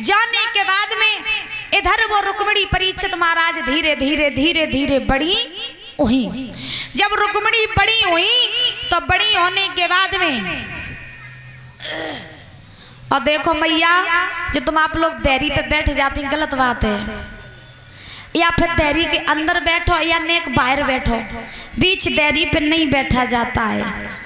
जाने के बाद में इधर वो रुक्मिणी परीक्षित महाराज धीरे धीरे धीरे धीरे बड़ी हुई। जब रुक्मिणी बड़ी हुई तो बड़ी होने के बाद में और देखो मैया, जो तुम आप लोग देरी पे बैठ जाती गलत बात है, या फिर देरी के अंदर बैठो या नेक बाहर बैठो, बीच देरी पे नहीं बैठा जाता है।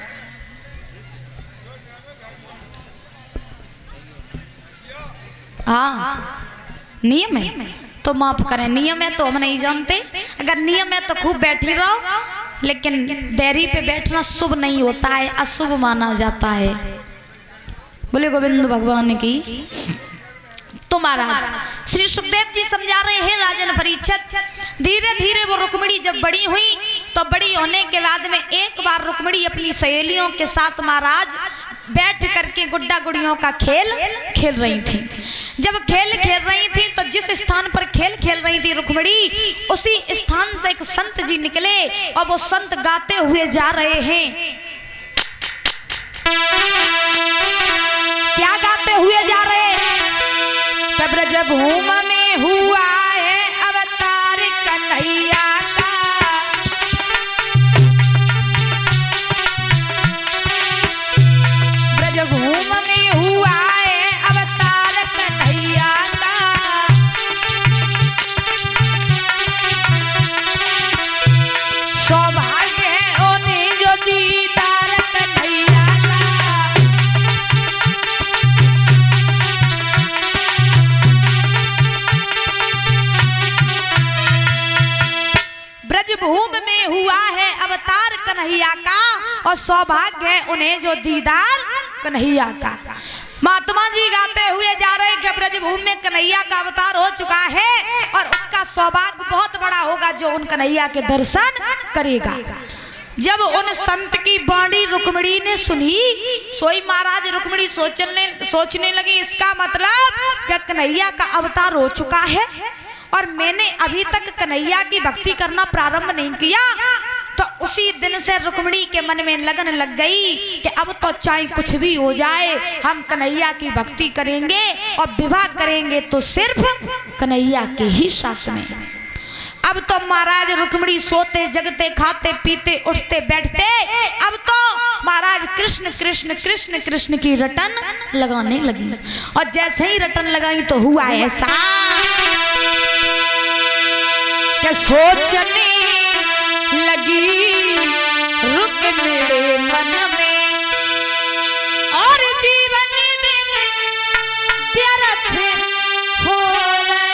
हाँ नियम है तो माफ करें, नियम है तो हम नहीं जानते। अगर नियम है तो खूब बैठी रहो, लेकिन देरी पे बैठना शुभ नहीं होता है, अशुभ माना जाता है। बोले गोविंद भगवान की। तो महाराज श्री सुखदेव जी समझा रहे हैं राजन परीक्षित, धीरे धीरे वो रुक्मिणी जब बड़ी हुई तो बड़ी होने के बाद में एक बार रुक्मिणी अपनी सहेलियों के साथ महाराज बैठ करके गुड्डा गुड़ियों का खेल खेल रही थी। जब खेल खेल रही थी तो जिस स्थान पर खेल खेल रही थी रुक्मिणी, उसी स्थान से एक संत जी निकले और वो संत गाते हुए जा रहे हैं। क्या गाते हुए जा रहे हैं? ब्रज भूम में हुआ है अवतार कन्हैया का, ब्रज भूम में हुआ है अवतार कन्हैया का, सौभाग्य है उन्हें जो दीदार कन्हैया का। ब्रजभूमि में हुआ है अवतार कन्हैया का और सौभाग्य है उन्हें जो दीदार कन्हैया का। महात्मा जी गाते हुए जा रहे कि ब्रजभूमि में कन्हैया का अवतार हो चुका है और उसका सौभाग्य बहुत बड़ा होगा जो उन कन्हैया के दर्शन करेगा। जब उन संत की वाणी रुक्मिणी ने सुनी, सोई महाराज रुक्मिणी सोचने लगी, इसका मतलब क्या कन्हैया का अवतार हो चुका है और मैंने अभी तक कन्हैया की भक्ति करना प्रारंभ नहीं किया। तो उसी दिन से रुक्मिणी के मन में लगन लग गई कि अब तो चाहे कुछ भी हो जाए हम कन्हैया की भक्ति करेंगे और विवाह करेंगे तो सिर्फ कन्हैया के ही साथ में। अब तो महाराज रुक्मिणी सोते जगते खाते पीते उठते बैठते अब तो महाराज कृष्ण कृष्ण कृष्ण कृष्ण की रटन लगाने लगी। और जैसे ही रटन लगाई तो हुआ ऐसा कि सोचने लगी रुक मेरे मन में और जीवन दिन व्यर्थ हो रहे।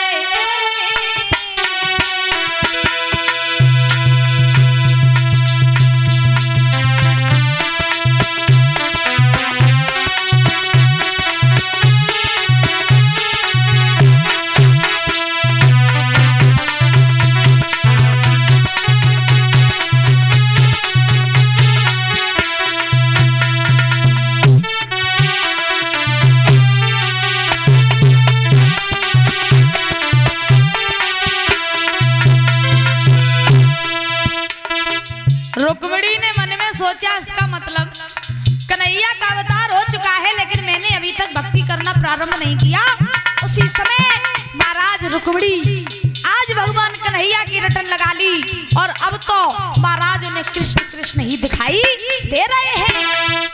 रुक्मिणी ने मन में सोचा, इसका मतलब कन्हैया का अवतार हो चुका है लेकिन मैंने अभी तक भक्ति करना प्रारंभ नहीं किया। उसी समय महाराज रुक्मिणी आज भगवान कन्हैया की रटन लगा ली और अब तो महाराज उन्हें कृष्ण कृष्ण ही दिखाई दे रहे हैं।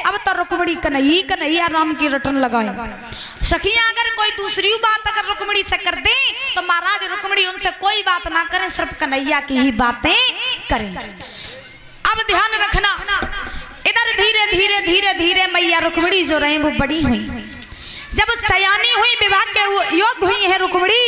अब तो रुक्मणी कन्हैया राम की रटन लगाए। सखियां अगर कोई दूसरी बात अगर रुक्मणी से कर दे तो महाराज रुक्मणी उनसे कोई बात ना करें, सिर्फ कन्हैया की ही बातें करें। अब ध्यान रखना, इधर धीरे धीरे धीरे धीरे मैया रुक्मणी जो रहे वो बड़ी हुई, जब सयानी हुई, विवाह के योग हुई है रुक्मणी।